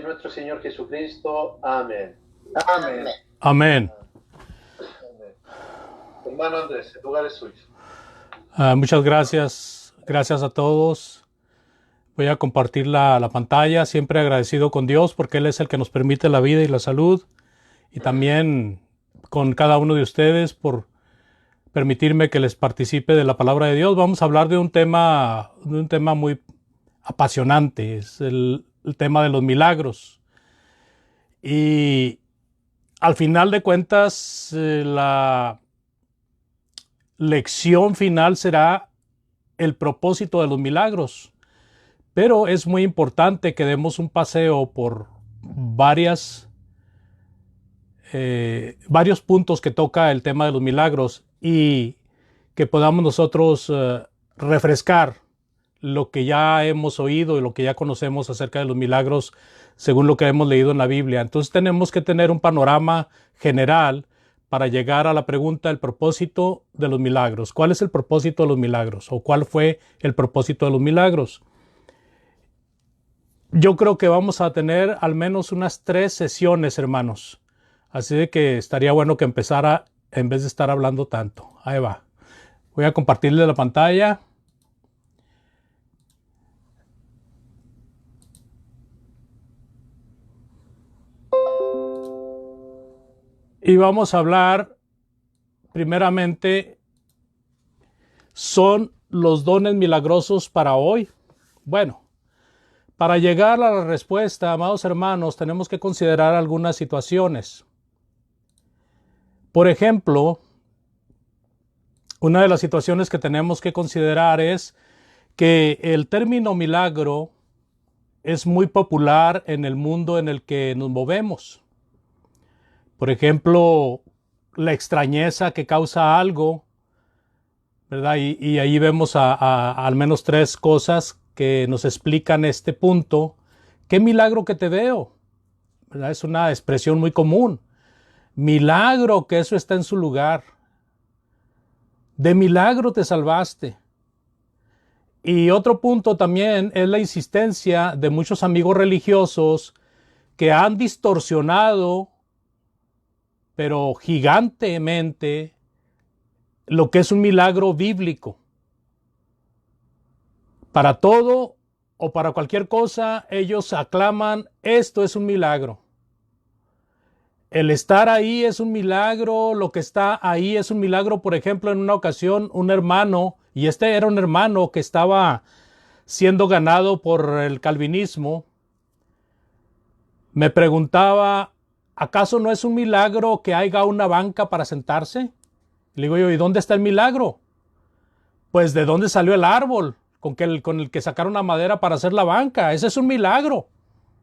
Nuestro Señor Jesucristo. Amén. Amén. Amén. Amén. Hermano Andrés, el lugar es suyo. Muchas gracias. Gracias a todos. Voy a compartir la pantalla. Siempre agradecido con Dios porque Él es el que nos permite la vida y la salud. Y también con cada uno de ustedes por permitirme que les participe de la palabra de Dios. Vamos a hablar de un tema muy apasionante. Es el tema de los milagros. Y al final de cuentas, la lección final será el propósito de los milagros. Pero es muy importante que demos un paseo por varios puntos que toca el tema de los milagros y que podamos nosotros refrescar lo que ya hemos oído y lo que ya conocemos acerca de los milagros según lo que hemos leído en la Biblia. Entonces tenemos que tener un panorama general para llegar a la pregunta del propósito de los milagros. ¿Cuál es el propósito de los milagros? ¿O cuál fue el propósito de los milagros? Yo creo que vamos a tener al menos unas 3 sesiones, hermanos. Así de que estaría bueno que empezara en vez de estar hablando tanto. Ahí va. Voy a compartirle la pantalla. Y vamos a hablar primeramente, ¿son los dones milagrosos para hoy? Bueno, para llegar a la respuesta, amados hermanos, tenemos que considerar algunas situaciones. Por ejemplo, una de las situaciones que tenemos que considerar es que el término milagro es muy popular en el mundo en el que nos movemos. Por ejemplo, la extrañeza que causa algo, ¿verdad? Y ahí vemos al menos 3 cosas que nos explican este punto. ¿Qué milagro que te veo? ¿Verdad? Es una expresión muy común. Milagro que eso está en su lugar. De milagro te salvaste. Y otro punto también es la insistencia de muchos amigos religiosos que han distorsionado pero gigantemente lo que es un milagro bíblico. Para todo o para cualquier cosa, ellos aclaman, esto es un milagro. El estar ahí es un milagro, lo que está ahí es un milagro. Por ejemplo, en una ocasión, un hermano, y este era un hermano que estaba siendo ganado por el calvinismo, me preguntaba, ¿acaso no es un milagro que haya una banca para sentarse? Le digo yo, ¿y dónde está el milagro? Pues de dónde salió el árbol con el que sacaron la madera para hacer la banca. Ese es un milagro.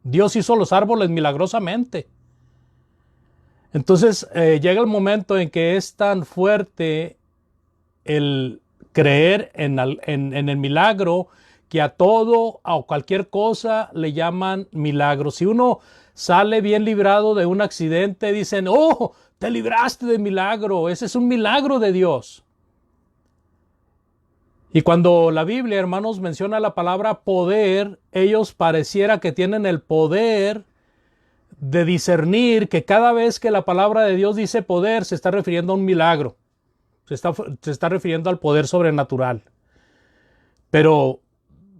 Dios hizo los árboles milagrosamente. Entonces llega el momento en que es tan fuerte el creer en el milagro que a todo, a cualquier cosa le llaman milagro. Si uno sale bien librado de un accidente, dicen, oh, te libraste de milagro, ese es un milagro de Dios. Y cuando la Biblia, hermanos, menciona la palabra poder, ellos pareciera que tienen el poder de discernir que cada vez que la palabra de Dios dice poder, se está refiriendo a un milagro. Se está refiriendo al poder sobrenatural. Pero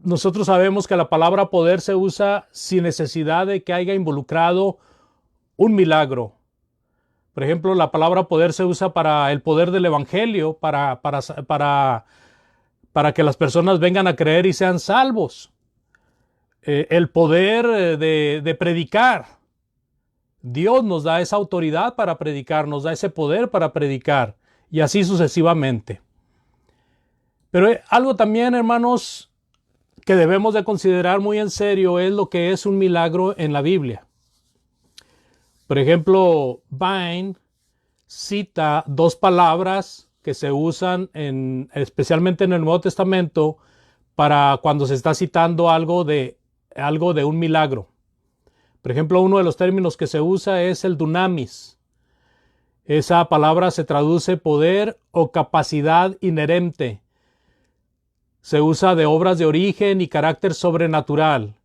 nosotros sabemos que la palabra poder se usa sin necesidad de que haya involucrado un milagro. Por ejemplo, la palabra poder se usa para el poder del evangelio, para que las personas vengan a creer y sean salvos. El poder de predicar. Dios nos da esa autoridad para predicar, nos da ese poder para predicar, y así sucesivamente. Pero algo también, hermanos, que debemos de considerar muy en serio es lo que es un milagro en la Biblia. Por ejemplo, Vine cita 2 palabras que se usan especialmente en el Nuevo Testamento para cuando se está citando algo de un milagro. Por ejemplo, uno de los términos que se usa es el dunamis. Esa palabra se traduce poder o capacidad inherente. Se usa de obras de origen y carácter sobrenatural,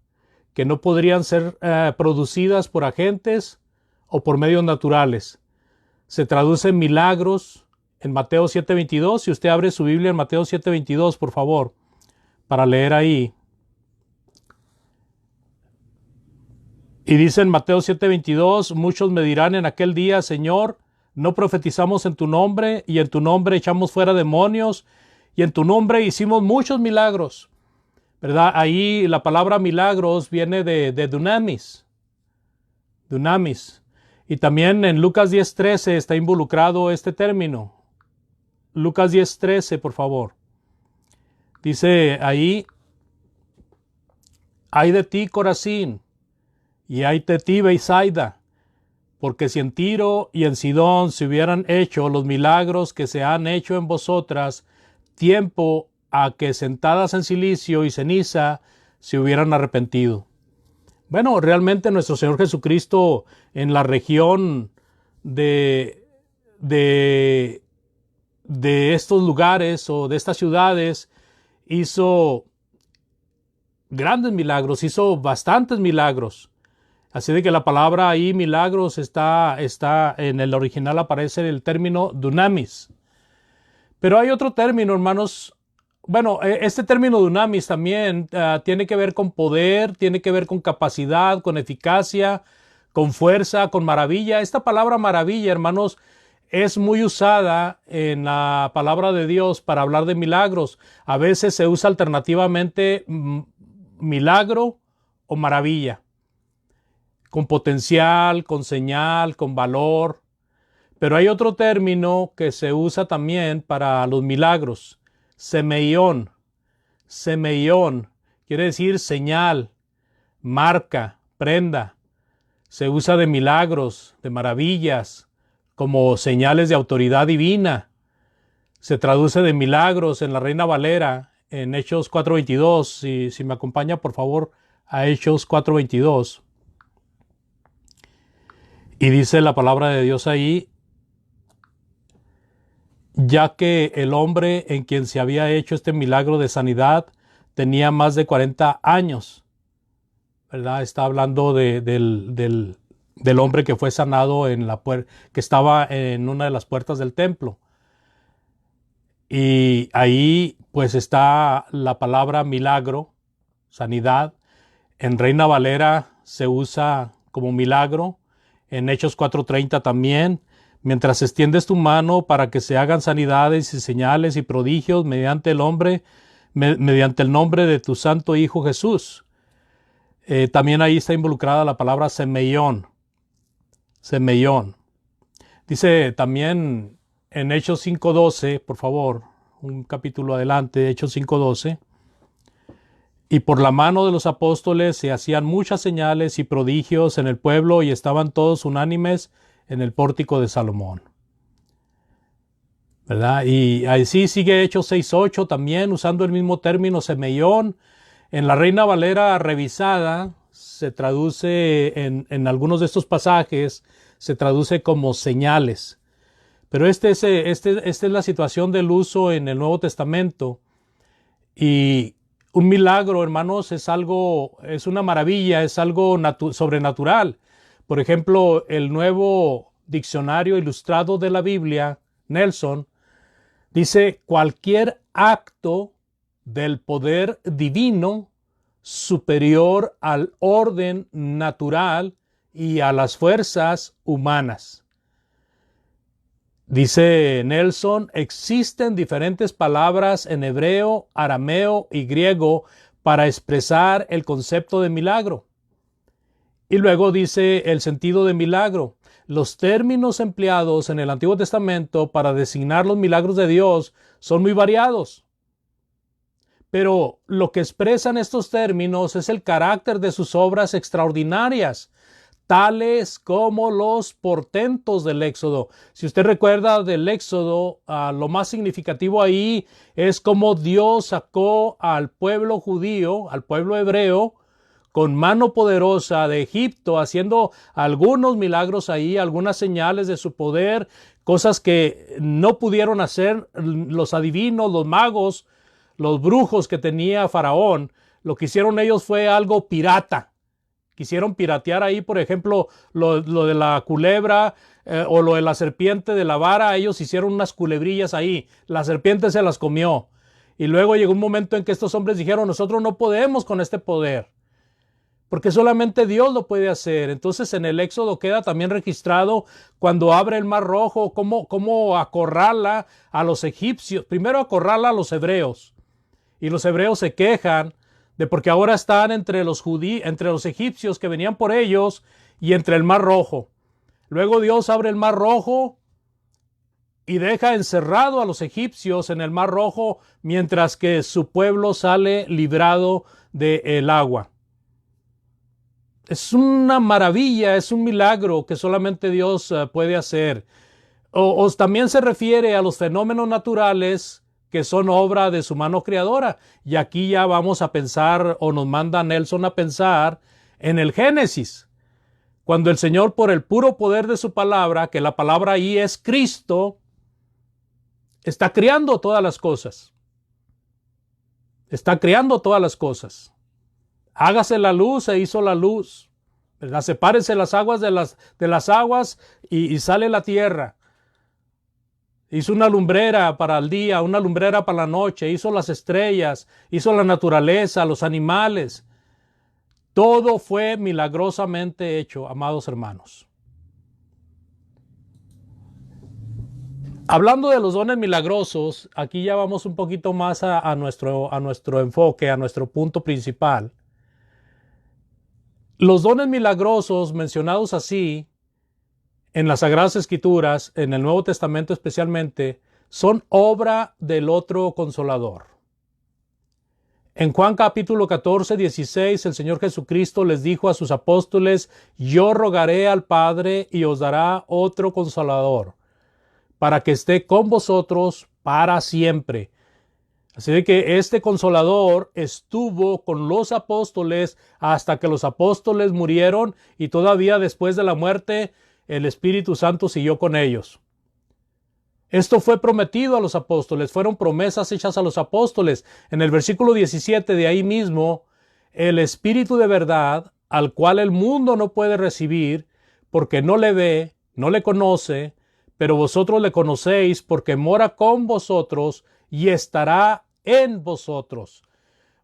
que no podrían ser producidas por agentes o por medios naturales. Se traduce en milagros en Mateo 7:22. Si usted abre su Biblia en Mateo 7:22, por favor, para leer ahí. Y dice en Mateo 7:22, muchos me dirán en aquel día, Señor, no profetizamos en tu nombre, y en tu nombre echamos fuera demonios, y en tu nombre hicimos muchos milagros. ¿Verdad? Ahí la palabra milagros viene de dunamis. Dunamis. Y también en Lucas 10:13 está involucrado este término. Lucas 10:13, por favor. Dice ahí, ay de ti, Corazín, y ay de ti, Beisaida, porque si en Tiro y en Sidón se hubieran hecho los milagros que se han hecho en vosotras, tiempo a que sentadas en cilicio y ceniza se hubieran arrepentido. Bueno, realmente nuestro Señor Jesucristo en la región de estos lugares o de estas ciudades hizo grandes milagros, hizo bastantes milagros. Así de que la palabra ahí, milagros, está en el original, aparece el término dunamis. Pero hay otro término, hermanos. Bueno, este término dunamis también tiene que ver con poder, tiene que ver con capacidad, con eficacia, con fuerza, con maravilla. Esta palabra maravilla, hermanos, es muy usada en la palabra de Dios para hablar de milagros. A veces se usa alternativamente milagro o maravilla, con potencial, con señal, con valor. Pero hay otro término que se usa también para los milagros. Semeión. Semeión quiere decir señal, marca, prenda. Se usa de milagros, de maravillas, como señales de autoridad divina. Se traduce de milagros en la Reina Valera, en Hechos 4:22. Si me acompaña, por favor, a Hechos 4:22. Y dice la palabra de Dios ahí, ya que el hombre en quien se había hecho este milagro de sanidad tenía más de 40 años. ¿Verdad? Está hablando del hombre que fue sanado que estaba en una de las puertas del templo. Y ahí pues está la palabra milagro, sanidad. En Reina Valera se usa como milagro. En Hechos 4:30 también. Mientras extiendes tu mano para que se hagan sanidades y señales y prodigios mediante el nombre de tu santo Hijo Jesús. También ahí está involucrada la palabra semeión. Semeión. Dice también en Hechos 5:12, por favor, un capítulo adelante, Hechos 5:12. Y por la mano de los apóstoles se hacían muchas señales y prodigios en el pueblo y estaban todos unánimes en el pórtico de Salomón. ¿Verdad? Y así sigue Hechos 6:8 también, usando el mismo término semeión. En la Reina Valera revisada se traduce en algunos de estos pasajes, se traduce como señales. Pero esta es la situación del uso en el Nuevo Testamento. Y un milagro, hermanos, es una maravilla, es algo sobrenatural. Por ejemplo, el nuevo diccionario ilustrado de la Biblia, Nelson, dice cualquier acto del poder divino superior al orden natural y a las fuerzas humanas. Dice Nelson, existen diferentes palabras en hebreo, arameo y griego para expresar el concepto de milagro. Y luego dice el sentido de milagro. Los términos empleados en el Antiguo Testamento para designar los milagros de Dios son muy variados. Pero lo que expresan estos términos es el carácter de sus obras extraordinarias, tales como los portentos del Éxodo. Si usted recuerda del Éxodo, lo más significativo ahí es cómo Dios sacó al pueblo judío, al pueblo hebreo, con mano poderosa de Egipto, haciendo algunos milagros ahí, algunas señales de su poder, cosas que no pudieron hacer los adivinos, los magos, los brujos que tenía Faraón. Lo que hicieron ellos fue algo pirata. Quisieron piratear ahí, por ejemplo, lo de la culebra o lo de la serpiente de la vara. Ellos hicieron unas culebrillas ahí. La serpiente se las comió. Y luego llegó un momento en que estos hombres dijeron, nosotros no podemos con este poder, porque solamente Dios lo puede hacer. Entonces en el Éxodo queda también registrado cuando abre el Mar Rojo, cómo acorrala a los egipcios. Primero acorrala a los hebreos. Y los hebreos se quejan de porque ahora están entre los egipcios que venían por ellos y entre el Mar Rojo. Luego Dios abre el Mar Rojo y deja encerrado a los egipcios en el Mar Rojo, mientras que su pueblo sale librado del agua. Es una maravilla, es un milagro que solamente Dios puede hacer. O también se refiere a los fenómenos naturales que son obra de su mano creadora. Y aquí ya vamos a pensar, o nos manda Nelson a pensar, en el Génesis. Cuando el Señor, por el puro poder de su palabra, que la palabra ahí es Cristo, está creando todas las cosas. Está creando todas las cosas. Hágase la luz, se hizo la luz. ¿Verdad? Sepárense las aguas de las aguas y sale la tierra. Hizo una lumbrera para el día, una lumbrera para la noche. Hizo las estrellas, hizo la naturaleza, los animales. Todo fue milagrosamente hecho, amados hermanos. Hablando de los dones milagrosos, aquí ya vamos un poquito más a nuestro enfoque, a nuestro punto principal. Los dones milagrosos mencionados así en las Sagradas Escrituras, en el Nuevo Testamento especialmente, son obra del otro Consolador. En Juan capítulo 14, 16, el Señor Jesucristo les dijo a sus apóstoles, yo rogaré al Padre y os dará otro Consolador, para que esté con vosotros para siempre. Así de que este Consolador estuvo con los apóstoles hasta que los apóstoles murieron, y todavía después de la muerte el Espíritu Santo siguió con ellos. Esto fue prometido a los apóstoles, fueron promesas hechas a los apóstoles. En el versículo 17 de ahí mismo, el Espíritu de verdad, al cual el mundo no puede recibir, porque no le ve, no le conoce, pero vosotros le conocéis porque mora con vosotros y estará en vosotros.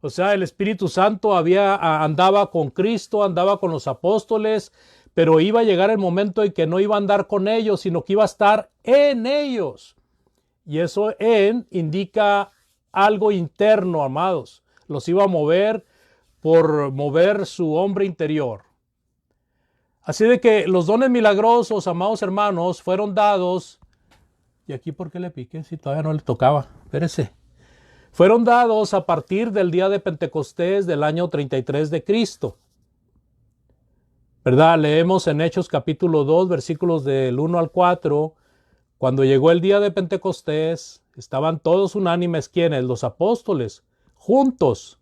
O sea, el Espíritu Santo andaba con Cristo, andaba con los apóstoles, pero iba a llegar el momento en que no iba a andar con ellos, sino que iba a estar en ellos. Y eso indica algo interno, amados. Los iba a mover por mover su hombre interior. Así de que los dones milagrosos, amados hermanos, fueron dados. ¿Y aquí por qué le piqué? Si todavía no le tocaba. Espérese. Fueron dados a partir del día de Pentecostés del año 33 de Cristo. ¿Verdad? Leemos en Hechos capítulo 2, versículos del 1 al 4. Cuando llegó el día de Pentecostés, estaban todos unánimes, ¿quiénes? Los apóstoles, juntos,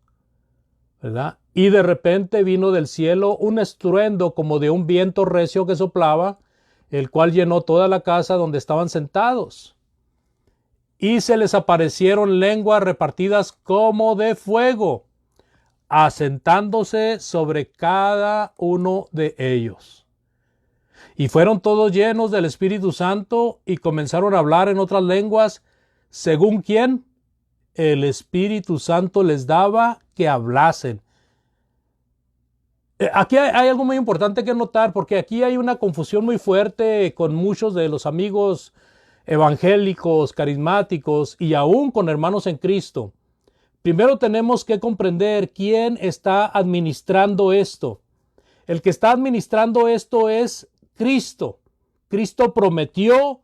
¿verdad? Y de repente vino del cielo un estruendo como de un viento recio que soplaba, el cual llenó toda la casa donde estaban sentados. Y se les aparecieron lenguas repartidas como de fuego, asentándose sobre cada uno de ellos. Y fueron todos llenos del Espíritu Santo y comenzaron a hablar en otras lenguas, según quien el Espíritu Santo les daba que hablasen. Aquí hay algo muy importante que notar, porque aquí hay una confusión muy fuerte con muchos de los amigos evangélicos, carismáticos y aún con hermanos en Cristo. Primero tenemos que comprender quién está administrando esto. El que está administrando esto es Cristo. Cristo prometió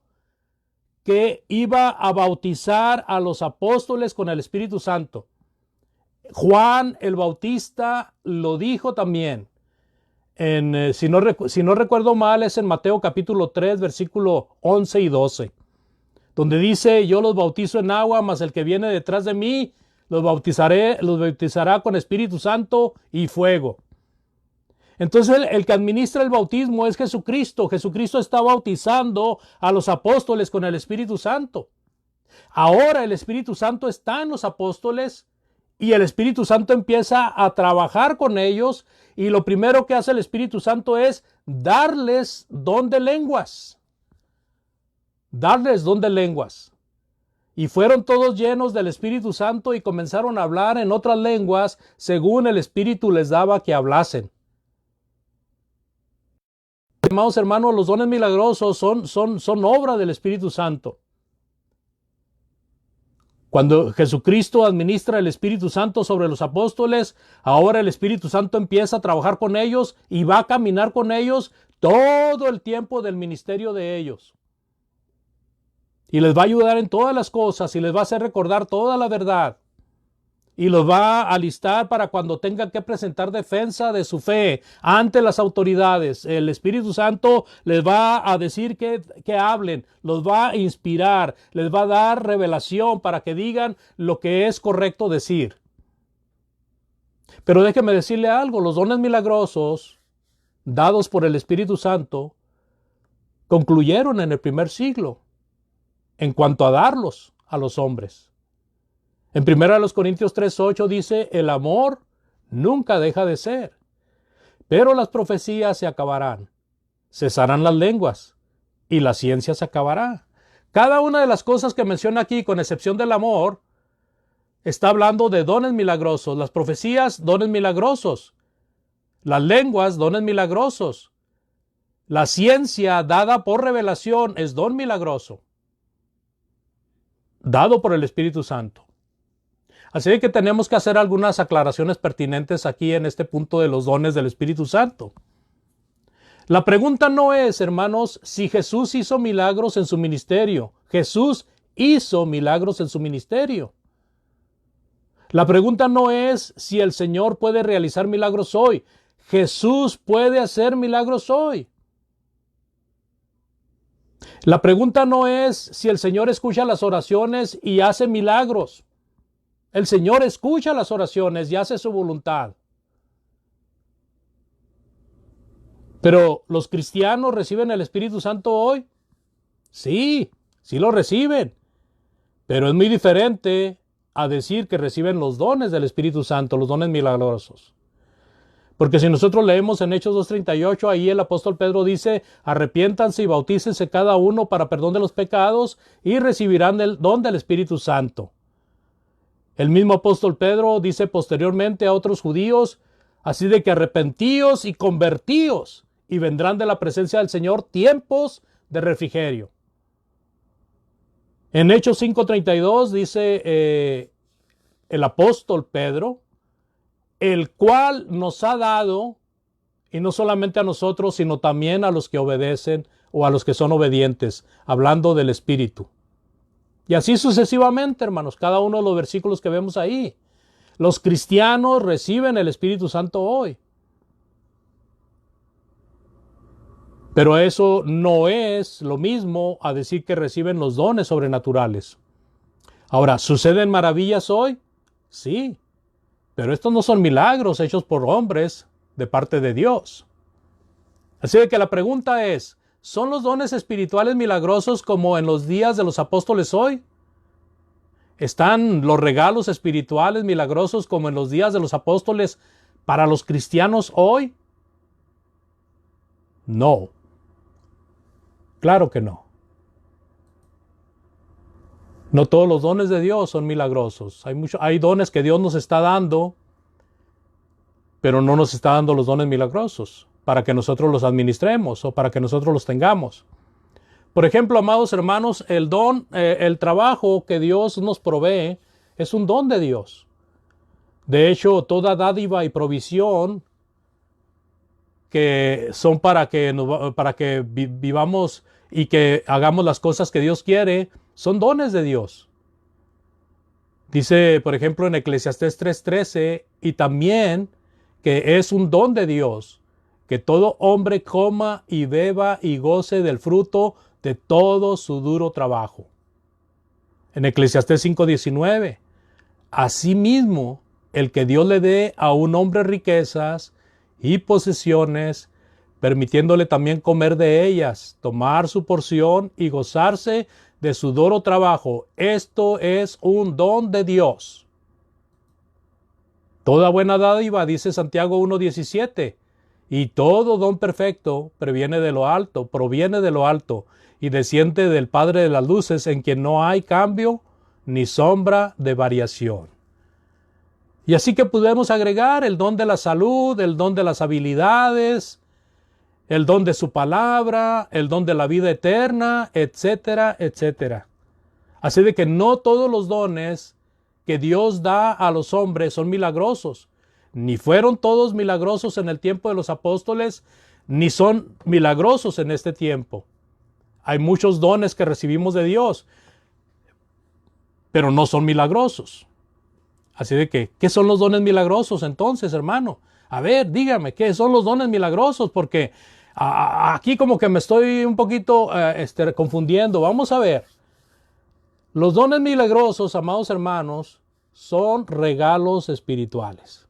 que iba a bautizar a los apóstoles con el Espíritu Santo. Juan el Bautista lo dijo también. Si no recuerdo mal, es en Mateo capítulo 3, versículo 11 y 12, donde dice, yo los bautizo en agua, mas el que viene detrás de mí los bautizará con Espíritu Santo y fuego. Entonces el que administra el bautismo es Jesucristo. Jesucristo está bautizando a los apóstoles con el Espíritu Santo. Ahora el Espíritu Santo está en los apóstoles y el Espíritu Santo empieza a trabajar con ellos, y lo primero que hace el Espíritu Santo es darles don de lenguas. Darles don de lenguas. Y fueron todos llenos del Espíritu Santo y comenzaron a hablar en otras lenguas según el Espíritu les daba que hablasen. Amados hermanos, los dones milagrosos son obra del Espíritu Santo. Cuando Jesucristo administra el Espíritu Santo sobre los apóstoles, ahora el Espíritu Santo empieza a trabajar con ellos y va a caminar con ellos todo el tiempo del ministerio de ellos. Y les va a ayudar en todas las cosas y les va a hacer recordar toda la verdad. Y los va a alistar para cuando tengan que presentar defensa de su fe ante las autoridades. El Espíritu Santo les va a decir que hablen, los va a inspirar, les va a dar revelación para que digan lo que es correcto decir. Pero déjeme decirle algo, los dones milagrosos dados por el Espíritu Santo concluyeron en el primer siglo en cuanto a darlos a los hombres. En 1 Corintios 3:8 dice, el amor nunca deja de ser, pero las profecías se acabarán, cesarán las lenguas y la ciencia se acabará. Cada una de las cosas que menciona aquí, con excepción del amor, está hablando de dones milagrosos. Las profecías, dones milagrosos. Las lenguas, dones milagrosos. La ciencia dada por revelación es don milagroso, dado por el Espíritu Santo. Así que tenemos que hacer algunas aclaraciones pertinentes aquí en este punto de los dones del Espíritu Santo. La pregunta no es, hermanos, si Jesús hizo milagros en su ministerio. Jesús hizo milagros en su ministerio. La pregunta no es si el Señor puede realizar milagros hoy. Jesús puede hacer milagros hoy. La pregunta no es si el Señor escucha las oraciones y hace milagros. El Señor escucha las oraciones y hace su voluntad. Pero ¿los cristianos reciben el Espíritu Santo hoy? Sí, sí lo reciben. Pero es muy diferente a decir que reciben los dones del Espíritu Santo, los dones milagrosos. Porque si nosotros leemos en Hechos 2:38, ahí el apóstol Pedro dice, arrepiéntanse y bautícense cada uno para perdón de los pecados y recibirán el don del Espíritu Santo. El mismo apóstol Pedro dice posteriormente a otros judíos, así de que arrepentíos y convertíos y vendrán de la presencia del Señor tiempos de refrigerio. En Hechos 5:32 dice el apóstol Pedro, el cual nos ha dado, y no solamente a nosotros, sino también a los que obedecen o a los que son obedientes, hablando del Espíritu. Y así sucesivamente, hermanos, cada uno de los versículos que vemos ahí. Los cristianos reciben el Espíritu Santo hoy. Pero eso no es lo mismo a decir que reciben los dones sobrenaturales. Ahora, ¿suceden maravillas hoy? Sí. Pero estos no son milagros hechos por hombres de parte de Dios. Así que la pregunta es, ¿son los dones espirituales milagrosos como en los días de los apóstoles hoy? ¿Están los regalos espirituales milagrosos como en los días de los apóstoles para los cristianos hoy? No. Claro que no. No todos los dones de Dios son milagrosos. Hay dones que Dios nos está dando, pero no nos está dando los dones milagrosos para que nosotros los administremos o para que nosotros los tengamos. Por ejemplo, amados hermanos, el trabajo que Dios nos provee es un don de Dios. De hecho, toda dádiva y provisión que son para que vivamos y que hagamos las cosas que Dios quiere, son dones de Dios. Dice, por ejemplo, en Eclesiastés 3:13, y también que es un don de Dios, que todo hombre coma y beba y goce del fruto de todo su duro trabajo. En Eclesiastés 5:19, asimismo, el que Dios le dé a un hombre riquezas y posesiones, permitiéndole también comer de ellas, tomar su porción y gozarse de su duro trabajo. Esto es un don de Dios. Toda buena dádiva, dice Santiago 1:17, y todo don perfecto proviene de lo alto y desciende del Padre de las luces, en quien no hay cambio ni sombra de variación. Y así que podemos agregar el don de la salud, el don de las habilidades, el don de su palabra, el don de la vida eterna, etcétera, etcétera. Así de que no todos los dones que Dios da a los hombres son milagrosos. Ni fueron todos milagrosos en el tiempo de los apóstoles, ni son milagrosos en este tiempo. Hay muchos dones que recibimos de Dios, pero no son milagrosos. Así de que, ¿qué son los dones milagrosos entonces, hermano? A ver, dígame, ¿qué son los dones milagrosos? Porque aquí como que me estoy un poquito confundiendo. Vamos a ver. Los dones milagrosos, amados hermanos, son regalos espirituales.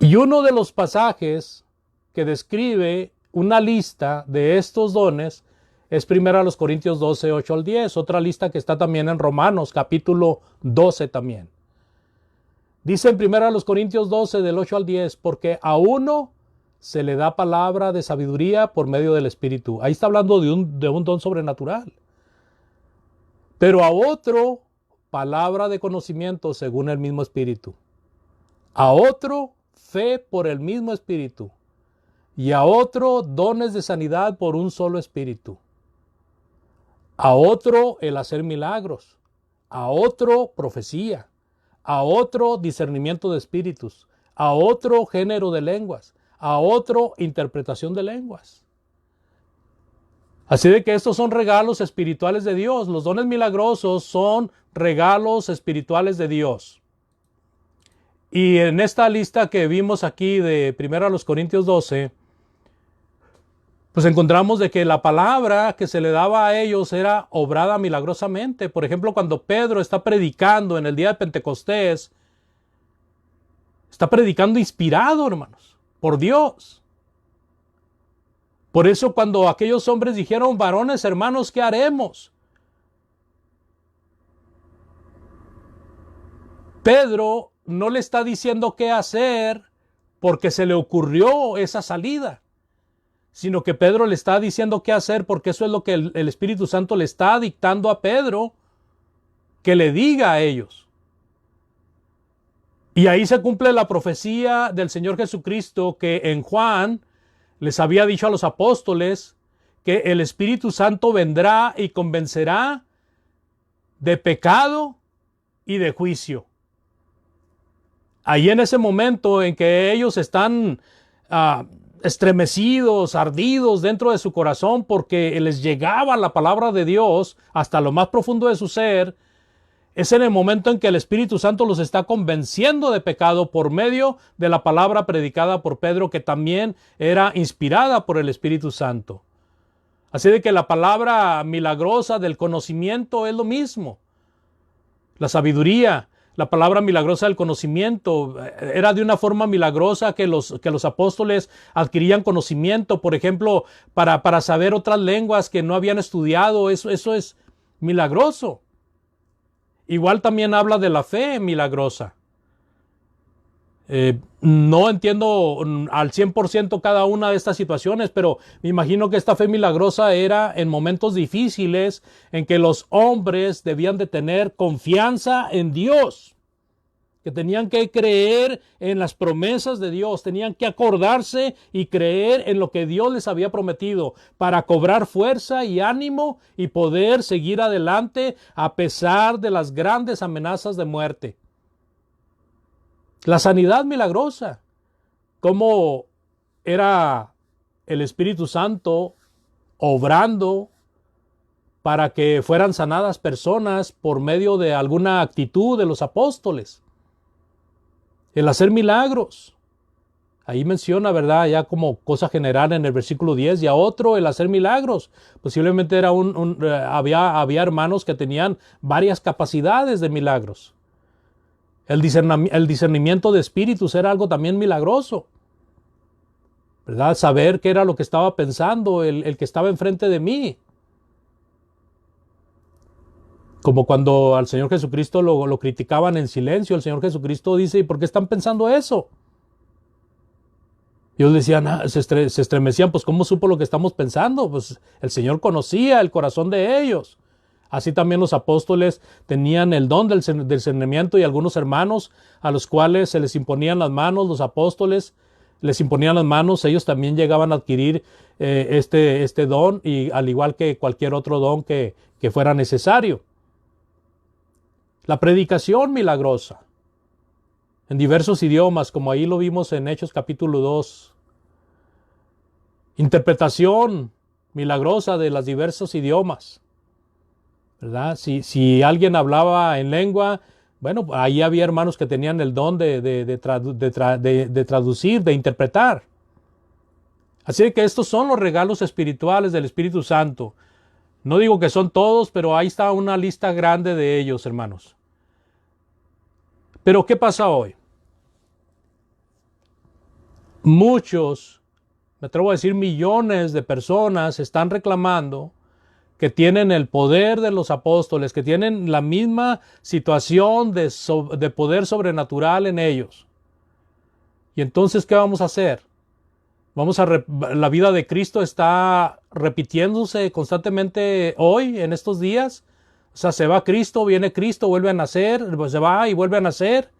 Y uno de los pasajes que describe una lista de estos dones es 1 Corintios 12, 8 al 10, otra lista que está también en Romanos, capítulo 12 también. Dice en 1 Corintios 12, del 8 al 10, porque a uno se le da palabra de sabiduría por medio del Espíritu. Ahí está hablando de un don sobrenatural. Pero a otro, palabra de conocimiento según el mismo Espíritu. A otro, fe por el mismo Espíritu. Y a otro, dones de sanidad por un solo Espíritu. A otro, el hacer milagros. A otro, profecía. A otro, discernimiento de espíritus. A otro, género de lenguas. A otro, interpretación de lenguas. Así de que estos son regalos espirituales de Dios. Los dones milagrosos son regalos espirituales de Dios. Y en esta lista que vimos aquí de 1 Corintios 12, pues encontramos de que la palabra que se le daba a ellos era obrada milagrosamente. Por ejemplo, cuando Pedro está predicando en el día de Pentecostés, está predicando inspirado, hermanos, por Dios. Por eso cuando aquellos hombres dijeron, varones, hermanos, ¿qué haremos? Pedro no le está diciendo qué hacer porque se le ocurrió esa salida, sino que Pedro le está diciendo qué hacer porque eso es lo que el Espíritu Santo le está dictando a Pedro que le diga a ellos. Y ahí se cumple la profecía del Señor Jesucristo que en Juan les había dicho a los apóstoles que el Espíritu Santo vendrá y convencerá de pecado y de juicio. Ahí en ese momento en que ellos están estremecidos, ardidos dentro de su corazón porque les llegaba la palabra de Dios hasta lo más profundo de su ser, es en el momento en que el Espíritu Santo los está convenciendo de pecado por medio de la palabra predicada por Pedro, que también era inspirada por el Espíritu Santo. Así de que la palabra milagrosa del conocimiento es lo mismo. La sabiduría, la palabra milagrosa del conocimiento, era de una forma milagrosa que los apóstoles adquirían conocimiento, por ejemplo, para saber otras lenguas que no habían estudiado. Eso es milagroso. Igual también habla de la fe milagrosa. No entiendo al 100% cada una de estas situaciones, pero me imagino que esta fe milagrosa era en momentos difíciles en que los hombres debían de tener confianza en Dios, que tenían que creer en las promesas de Dios, tenían que acordarse y creer en lo que Dios les había prometido para cobrar fuerza y ánimo y poder seguir adelante a pesar de las grandes amenazas de muerte. La sanidad milagrosa, cómo era el Espíritu Santo obrando para que fueran sanadas personas por medio de alguna actitud de los apóstoles. El hacer milagros. Ahí menciona, ¿verdad? Ya como cosa general en el versículo 10, y a otro el hacer milagros. Posiblemente era había hermanos que tenían varias capacidades de milagros. El discernimiento de espíritus era algo también milagroso, ¿verdad? Saber qué era lo que estaba pensando el que estaba enfrente de mí. Como cuando al Señor Jesucristo lo criticaban en silencio, el Señor Jesucristo dice, ¿y por qué están pensando eso? Y ellos decían, se estremecían, pues ¿cómo supo lo que estamos pensando? Pues el Señor conocía el corazón de ellos. Así también los apóstoles tenían el don del discernimiento, y algunos hermanos a los cuales se les imponían las manos, los apóstoles les imponían las manos, ellos también llegaban a adquirir este don, y al igual que cualquier otro don que fuera necesario. La predicación milagrosa en diversos idiomas, como ahí lo vimos en Hechos capítulo 2. Interpretación milagrosa de los diversos idiomas, ¿verdad? Si alguien hablaba en lengua, bueno, ahí había hermanos que tenían el don de traducir, de interpretar. Así que estos son los regalos espirituales del Espíritu Santo. No digo que son todos, pero ahí está una lista grande de ellos, hermanos. Pero ¿qué pasa hoy? Muchos, me atrevo a decir millones de personas, están reclamando que tienen el poder de los apóstoles, que tienen la misma situación de poder sobrenatural en ellos. Y entonces, ¿qué vamos a hacer? La vida de Cristo está repitiéndose constantemente hoy, en estos días. O sea, se va Cristo, viene Cristo, vuelve a nacer, se va y vuelve a nacer.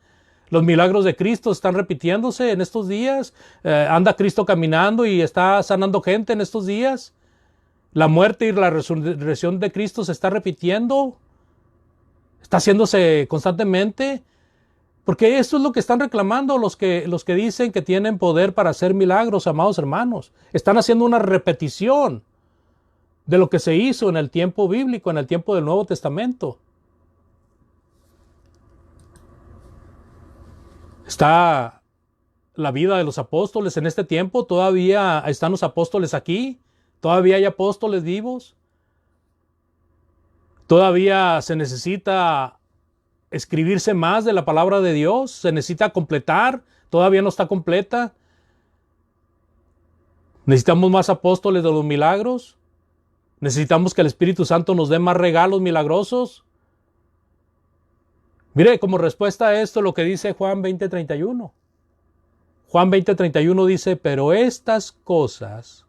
Los milagros de Cristo están repitiéndose en estos días. Anda Cristo caminando y está sanando gente en estos días. La muerte y la resurrección de Cristo se está repitiendo. Está haciéndose constantemente. Porque esto es lo que están reclamando los que dicen que tienen poder para hacer milagros, amados hermanos. Están haciendo una repetición de lo que se hizo en el tiempo bíblico, en el tiempo del Nuevo Testamento. Está la vida de los apóstoles en este tiempo. Todavía están los apóstoles aquí. Todavía hay apóstoles vivos. Todavía se necesita escribirse más de la palabra de Dios. Se necesita completar. Todavía no está completa. Necesitamos más apóstoles de los milagros. Necesitamos que el Espíritu Santo nos dé más regalos milagrosos. Mire, como respuesta a esto, lo que dice Juan 20:31. Juan 20:31 dice, pero estas cosas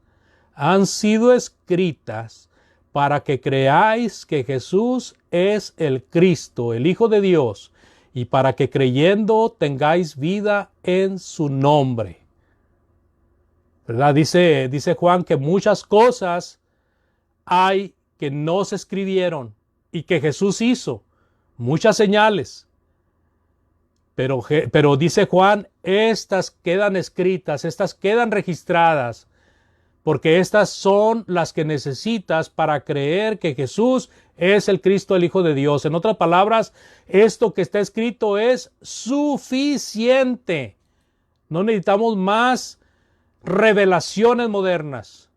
han sido escritas para que creáis que Jesús es el Cristo, el Hijo de Dios, y para que creyendo tengáis vida en su nombre. ¿Verdad? Dice Juan que muchas cosas hay que no se escribieron y que Jesús hizo. Muchas señales. Pero dice Juan, estas quedan escritas, estas quedan registradas, porque estas son las que necesitas para creer que Jesús es el Cristo, el Hijo de Dios. En otras palabras, esto que está escrito es suficiente. No necesitamos más revelaciones modernas.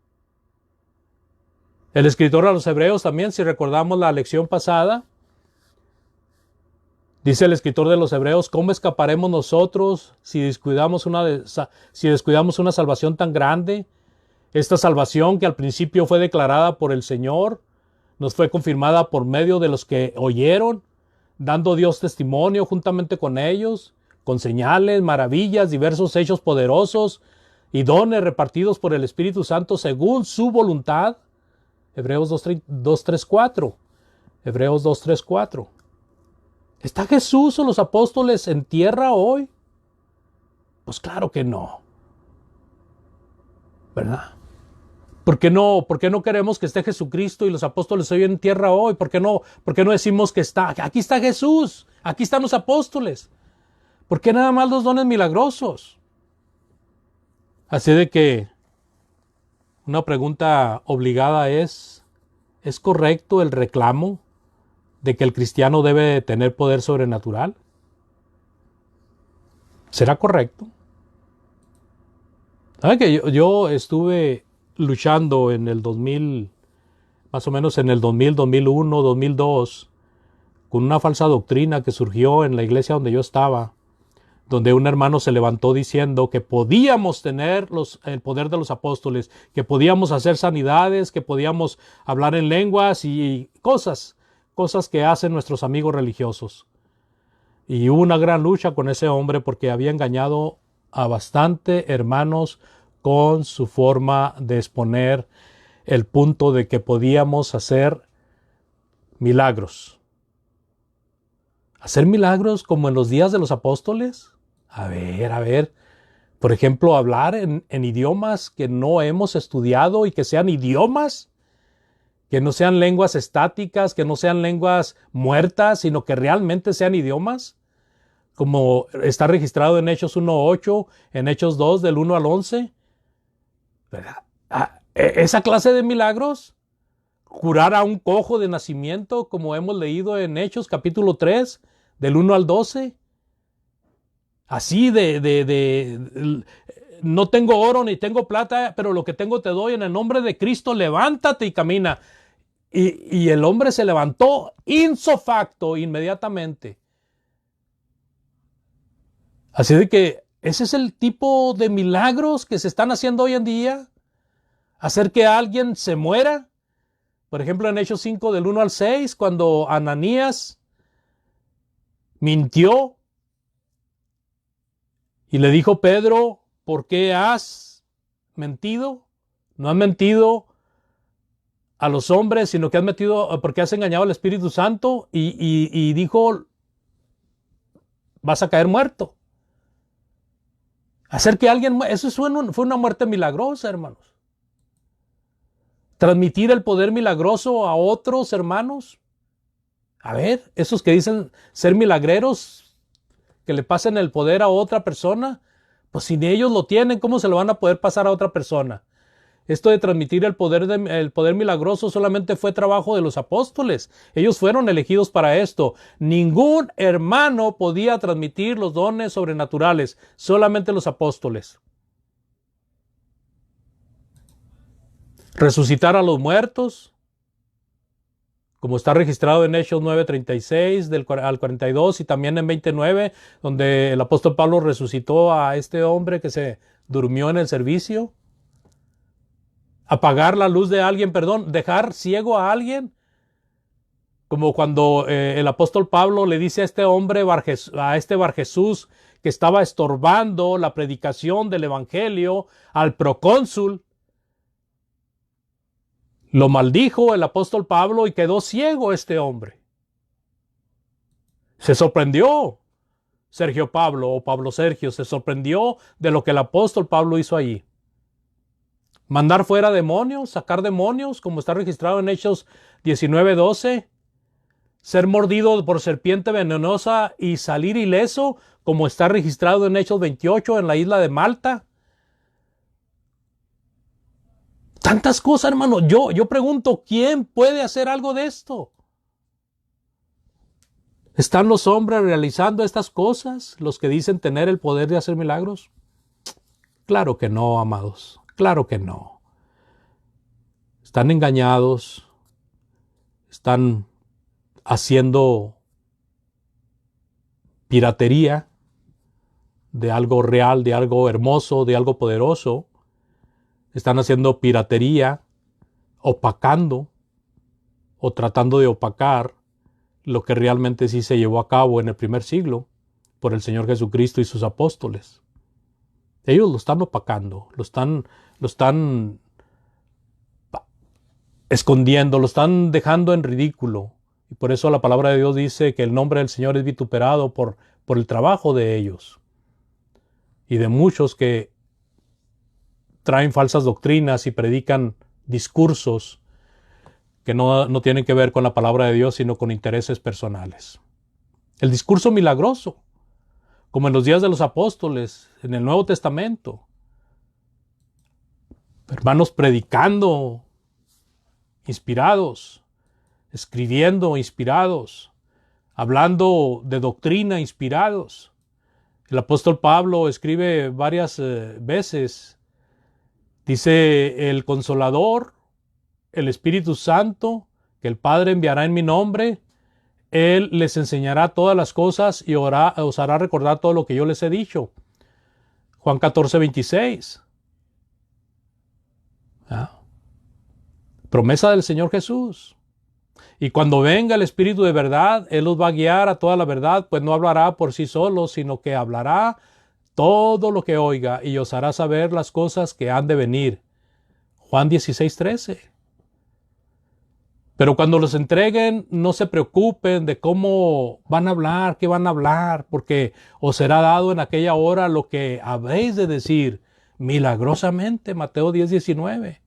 El escritor a los Hebreos también, si recordamos la lección pasada, dice el escritor de los Hebreos, ¿cómo escaparemos nosotros si descuidamos una salvación tan grande? Esta salvación que al principio fue declarada por el Señor, nos fue confirmada por medio de los que oyeron, dando Dios testimonio juntamente con ellos, con señales, maravillas, diversos hechos poderosos y dones repartidos por el Espíritu Santo según su voluntad. Hebreos 2:3-4. Hebreos 2:3-4. ¿Está Jesús o los apóstoles en tierra hoy? Pues claro que no. ¿Verdad? ¿Por qué no queremos que esté Jesucristo y los apóstoles hoy en tierra hoy? ¿Por qué no decimos que está? Aquí está Jesús, aquí están los apóstoles. ¿Por qué nada más los dones milagrosos? Así de que una pregunta obligada ¿es correcto el reclamo de que el cristiano debe tener poder sobrenatural? ¿Será correcto? ¿Saben que yo estuve luchando en el 2000, más o menos en el 2000, 2001, 2002, con una falsa doctrina que surgió en la iglesia donde yo estaba, donde un hermano se levantó diciendo que podíamos tener el poder de los apóstoles, que podíamos hacer sanidades, que podíamos hablar en lenguas y cosas cosas que hacen nuestros amigos religiosos. Y hubo una gran lucha con ese hombre porque había engañado a bastante hermanos con su forma de exponer el punto de que podíamos hacer milagros. ¿Hacer milagros como en los días de los apóstoles? A ver. Por ejemplo, hablar en idiomas que no hemos estudiado y que sean idiomas, que no sean lenguas estáticas, que no sean lenguas muertas, sino que realmente sean idiomas, como está registrado en Hechos 1:8, en Hechos 2, del 1 al 11. ¿Verdad? Esa clase de milagros, curar a un cojo de nacimiento, como hemos leído en Hechos capítulo 3, del 1 al 12. Así no tengo oro ni tengo plata, pero lo que tengo te doy en el nombre de Cristo, levántate y camina. Y el hombre se levantó ipso facto, inmediatamente. Así de que ese es el tipo de milagros que se están haciendo hoy en día. Hacer que alguien se muera. Por ejemplo, en Hechos 5, del 1 al 6, cuando Ananías mintió y le dijo: Pedro, ¿por qué has mentido? No has mentido a los hombres, sino que has mentido porque has engañado al Espíritu Santo, y dijo: vas a caer muerto. Hacer que alguien, eso fue una muerte milagrosa, hermanos. Transmitir el poder milagroso a otros hermanos. A ver, esos que dicen ser milagreros, que le pasen el poder a otra persona, pues si ni ellos lo tienen, ¿cómo se lo van a poder pasar a otra persona? Esto de transmitir el poder milagroso solamente fue trabajo de los apóstoles. Ellos fueron elegidos para esto. Ningún hermano podía transmitir los dones sobrenaturales, solamente los apóstoles. Resucitar a los muertos, como está registrado en Hechos 9:36 al 42, y también en 29, donde el apóstol Pablo resucitó a este hombre que se durmió en el servicio. Apagar la luz de alguien, dejar ciego a alguien, como cuando el apóstol Pablo le dice a este hombre, a este Barjesús, que estaba estorbando la predicación del evangelio al procónsul. Lo maldijo el apóstol Pablo y quedó ciego este hombre. Se sorprendió Sergio Pablo, o Pablo Sergio, se sorprendió de lo que el apóstol Pablo hizo allí. Mandar fuera demonios, sacar demonios, como está registrado en Hechos 19:12. Ser mordido por serpiente venenosa y salir ileso, como está registrado en Hechos 28 en la isla de Malta. Tantas cosas, hermano. Yo pregunto, ¿quién puede hacer algo de esto? ¿Están los hombres realizando estas cosas, los que dicen tener el poder de hacer milagros? Claro que no, amados. Claro que no. Están engañados. Están haciendo piratería de algo real, de algo hermoso, de algo poderoso. Están haciendo piratería, opacando o tratando de opacar lo que realmente sí se llevó a cabo en el primer siglo por el Señor Jesucristo y sus apóstoles. Ellos lo están opacando, lo están escondiendo, lo están dejando en ridículo. Y por eso la palabra de Dios dice que el nombre del Señor es vituperado por el trabajo de ellos y de muchos que traen falsas doctrinas y predican discursos que no tienen que ver con la palabra de Dios, sino con intereses personales. El discurso milagroso, como en los días de los apóstoles, en el Nuevo Testamento. Hermanos predicando, inspirados, escribiendo, inspirados, hablando de doctrina, inspirados. El apóstol Pablo escribe varias veces, dice: el Consolador, el Espíritu Santo, que el Padre enviará en mi nombre, Él les enseñará todas las cosas y os hará recordar todo lo que yo les he dicho. Juan 14:26. Promesa del Señor Jesús. Y cuando venga el Espíritu de verdad, Él los va a guiar a toda la verdad, pues no hablará por sí solo, sino que hablará todo lo que oiga y os hará saber las cosas que han de venir. Juan 16:13. Pero cuando los entreguen, no se preocupen de cómo van a hablar, qué van a hablar, porque os será dado en aquella hora lo que habréis de decir milagrosamente. Mateo 10:19.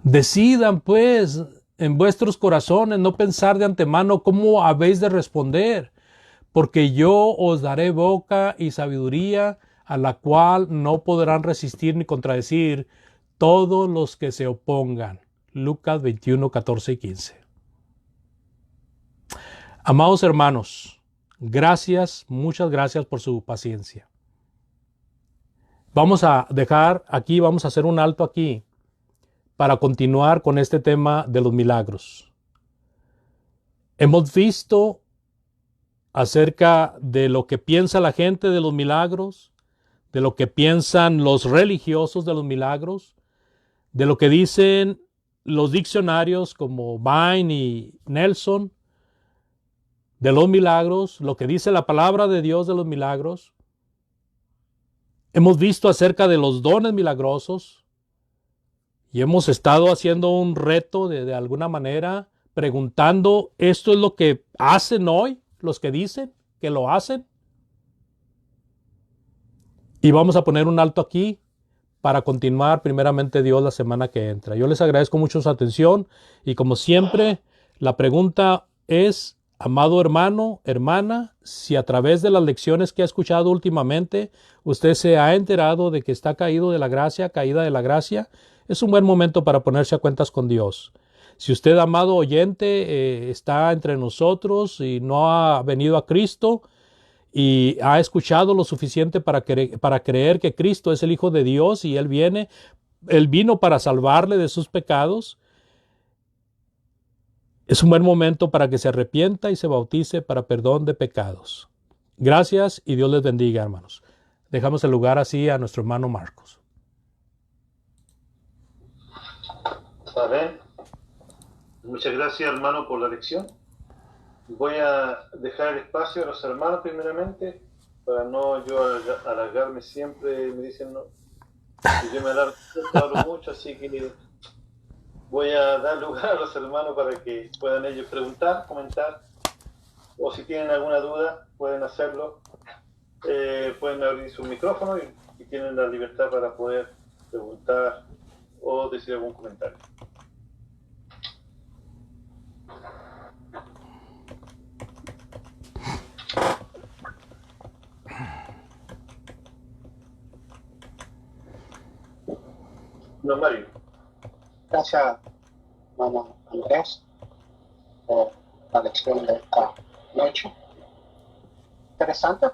Decidan pues en vuestros corazones no pensar de antemano cómo habéis de responder, porque yo os daré boca y sabiduría a la cual no podrán resistir ni contradecir todos los que se opongan. Lucas 21:14-15. Amados hermanos, gracias, muchas gracias por su paciencia. Vamos a dejar aquí, vamos a hacer un alto aquí para continuar con este tema de los milagros. Hemos visto acerca de lo que piensa la gente de los milagros, de lo que piensan los religiosos de los milagros, de lo que dicen los diccionarios como Vine y Nelson de los milagros, lo que dice la palabra de Dios de los milagros. Hemos visto acerca de los dones milagrosos y hemos estado haciendo un reto de alguna manera, preguntando, ¿esto es lo que hacen hoy los que dicen que lo hacen? Y vamos a poner un alto aquí para continuar primeramente Dios la semana que entra. Yo les agradezco mucho su atención y como siempre la pregunta es, amado hermano, hermana, si a través de las lecciones que ha escuchado últimamente usted se ha enterado de que está caído de la gracia, caída de la gracia, es un buen momento para ponerse a cuentas con Dios. Si usted, amado oyente, está entre nosotros y no ha venido a Cristo, y ha escuchado lo suficiente para creer que Cristo es el Hijo de Dios y Él vino para salvarle de sus pecados, es un buen momento para que se arrepienta y se bautice para perdón de pecados. Gracias y Dios les bendiga, hermanos. Dejamos el lugar así a nuestro hermano Marcos. Amén. Muchas gracias, hermano, por la lección. Voy a dejar el espacio a los hermanos primeramente, para no yo alargarme siempre. Me dicen, no, que yo me alargo, hablo mucho, así que voy a dar lugar a los hermanos para que puedan ellos preguntar, comentar, o si tienen alguna duda, pueden hacerlo. Pueden abrir su micrófono y tienen la libertad para poder preguntar o decir algún comentario. No, Mario. Gracias, hermano Andrés, por la lección de esta noche. Interesante,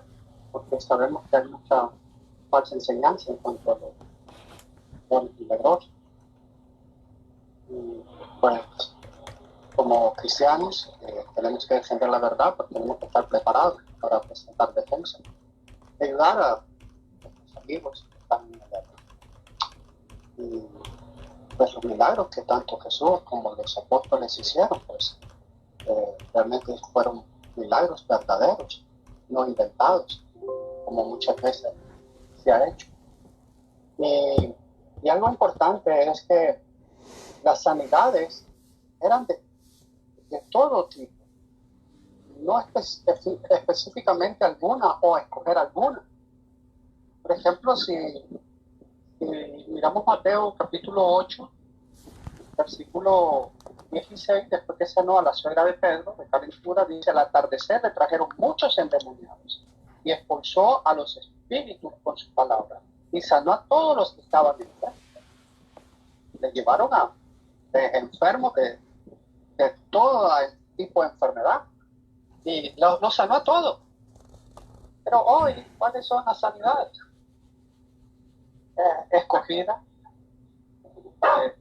porque sabemos que hay mucha falsa enseñanza en cuanto a los dones milagrosos. Y pues, como cristianos, tenemos que defender la verdad, porque tenemos que estar preparados para presentar defensa. Ayudar a nuestros amigos que están en la guerra. Y pues los milagros que tanto Jesús como los apóstoles hicieron, pues realmente fueron milagros verdaderos, no inventados, como muchas veces se ha hecho. Y algo importante es que las sanidades eran de todo tipo, no específicamente alguna o escoger alguna. Por ejemplo, si miramos Mateo capítulo 8, versículo 16, después que sanó a la suegra de Pedro, de calentura, dice, al atardecer le trajeron muchos endemoniados y expulsó a los espíritus con su palabra y sanó a todos los que estaban enfermos. Le llevaron a enfermos de todo tipo de enfermedad y los sanó a todos. Pero hoy, ¿cuáles son las sanidades? Escogida,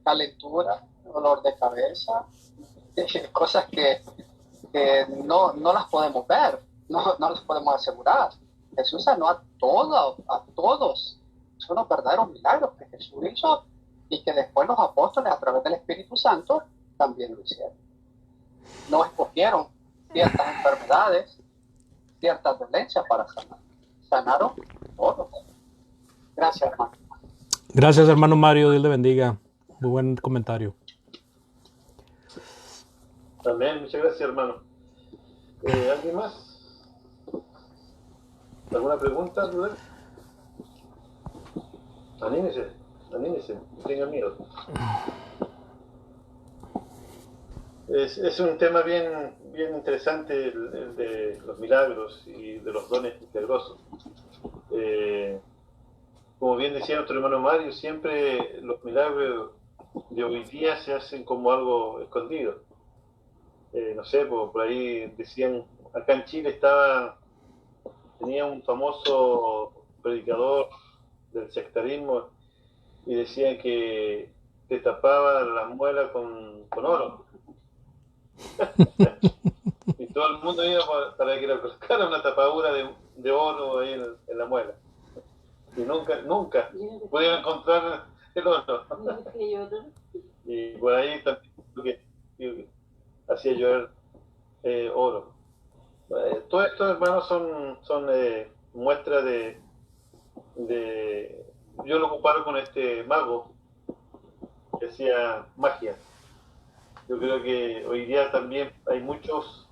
calentura, dolor de cabeza, cosas que no las podemos ver, no las podemos asegurar. Jesús sanó a todos. Son los verdaderos milagros que Jesús hizo y que después los apóstoles a través del Espíritu Santo también lo hicieron. No escogieron ciertas enfermedades, ciertas dolencias para sanar. Sanaron todos. Gracias, hermano. Gracias, hermano Mario. Dios le bendiga. Muy buen comentario. Amén. Muchas gracias, hermano. ¿Alguien más? ¿Alguna pregunta, Rubén? Anímese, no tenga miedo. Es un tema bien interesante el de los milagros y de los dones milagrosos. Como bien decía nuestro hermano Mario, siempre los milagros de hoy día se hacen como algo escondido. No sé, por ahí decían, acá en Chile tenía un famoso predicador del sectarismo y decían que te tapaba las muelas con oro. Y todo el mundo iba para que le colocara una tapadura de oro ahí en la muela. Y nunca pudieron encontrar el oro. Y por ahí también que hacía llover oro. Todos estos hermanos son muestras de... Yo lo comparo con este mago que hacía magia. Yo creo que hoy día también hay muchos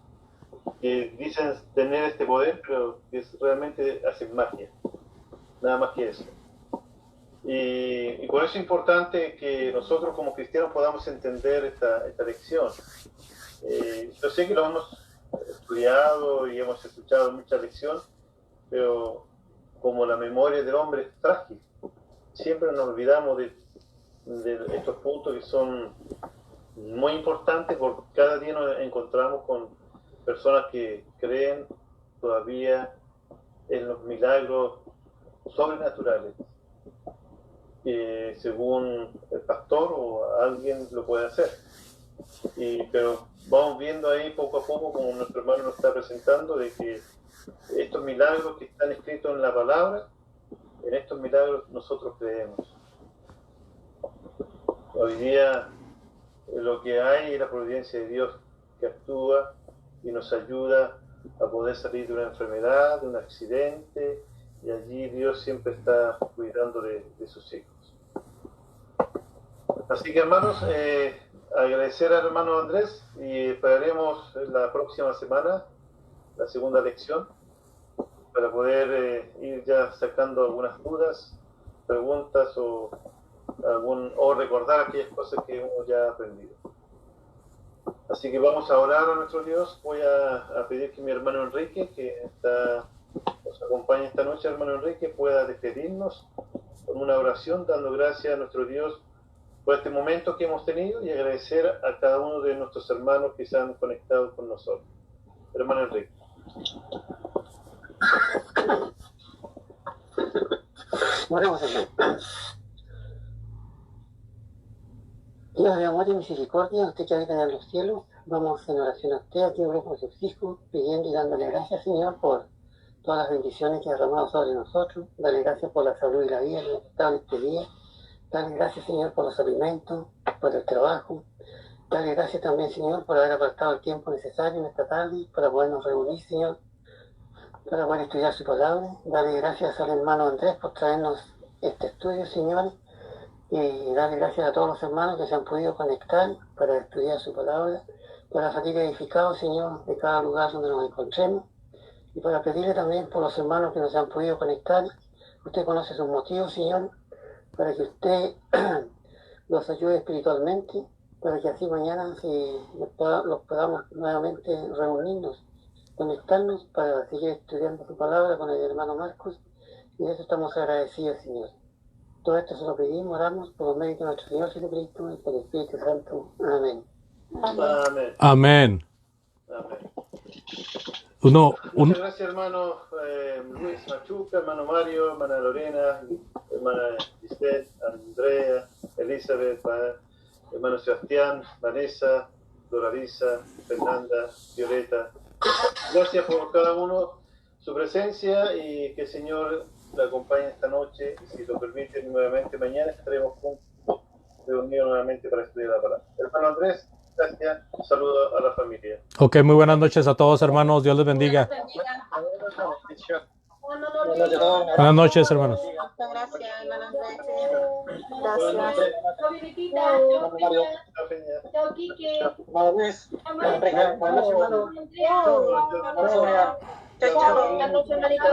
que dicen tener este poder, pero que realmente hacen magia. Nada más que eso. Y por eso es importante que nosotros como cristianos podamos entender esta lección. Yo sé que lo hemos estudiado y hemos escuchado muchas lecciones, pero como la memoria del hombre es frágil, siempre nos olvidamos de estos puntos que son muy importantes, porque cada día nos encontramos con personas que creen todavía en los milagros sobrenaturales, que según el pastor o alguien lo puede hacer. Pero vamos viendo ahí poco a poco, como nuestro hermano nos está presentando, de que estos milagros que están escritos en la palabra, en estos milagros nosotros creemos. Hoy día lo que hay es la providencia de Dios que actúa y nos ayuda a poder salir de una enfermedad, de un accidente, y allí Dios siempre está cuidando de sus hijos. Así que, hermanos, agradecer al hermano Andrés y esperaremos la próxima semana la segunda lección para poder ir ya sacando algunas dudas, preguntas o recordar aquellas cosas que hemos ya aprendido. Así que vamos a orar a nuestro Dios. Voy a pedir que mi hermano Enrique, que nos acompaña esta noche, hermano Enrique, pueda despedirnos con una oración, dando gracias a nuestro Dios por este momento que hemos tenido y agradecer a cada uno de nuestros hermanos que se han conectado con nosotros. Hermano Enrique. Oremos, hermano. Dios de amor y misericordia, usted que habita en los cielos, vamos en oración a usted, aquí por sus hijos, pidiendo y dándole gracias, Señor, por todas las bendiciones que ha derramado sobre nosotros. Dale gracias por la salud y la vida que nos ha dado este día. Dale gracias, Señor, por los alimentos, por el trabajo. Dale gracias también, Señor, por haber apartado el tiempo necesario en esta tarde para podernos reunir, Señor, para poder estudiar su palabra. Dale gracias al hermano Andrés por traernos este estudio, Señor. Y darle gracias a todos los hermanos que se han podido conectar para estudiar su palabra, para salir edificados, Señor, de cada lugar donde nos encontremos, y para pedirle también por los hermanos que no se han podido conectar. Usted conoce sus motivos, Señor, para que usted los ayude espiritualmente, para que así mañana los podamos nuevamente reunirnos, conectarnos para seguir estudiando su palabra con el hermano Marcos, y de eso estamos agradecidos, Señor. Todo esto se lo pedimos, oramos por los méritos de nuestro Señor Jesucristo y por el Espíritu Santo. Amén. Amén. Amén. Amén. Muchas gracias, hermano Luis Machuca, hermano Mario, hermana Lorena, hermana Giselle, Andrea, Elizabeth, hermano Sebastián, Vanessa, Doralisa, Fernanda, Violeta. Gracias por cada uno, su presencia, y que el Señor la acompañe esta noche, y si lo permite nuevamente mañana estaremos juntos reunido nuevamente para estudiar la palabra. Hermano Andrés, gracias. Un saludo a la familia. Ok, muy buenas noches a todos, hermanos. Dios les bendiga. Buenas noches, hermanos. Muchas gracias, hermano Andrés. Gracias. Chao, Quique. Buenas noches, hermano. Chao, chao. Buenas noches, hermanito.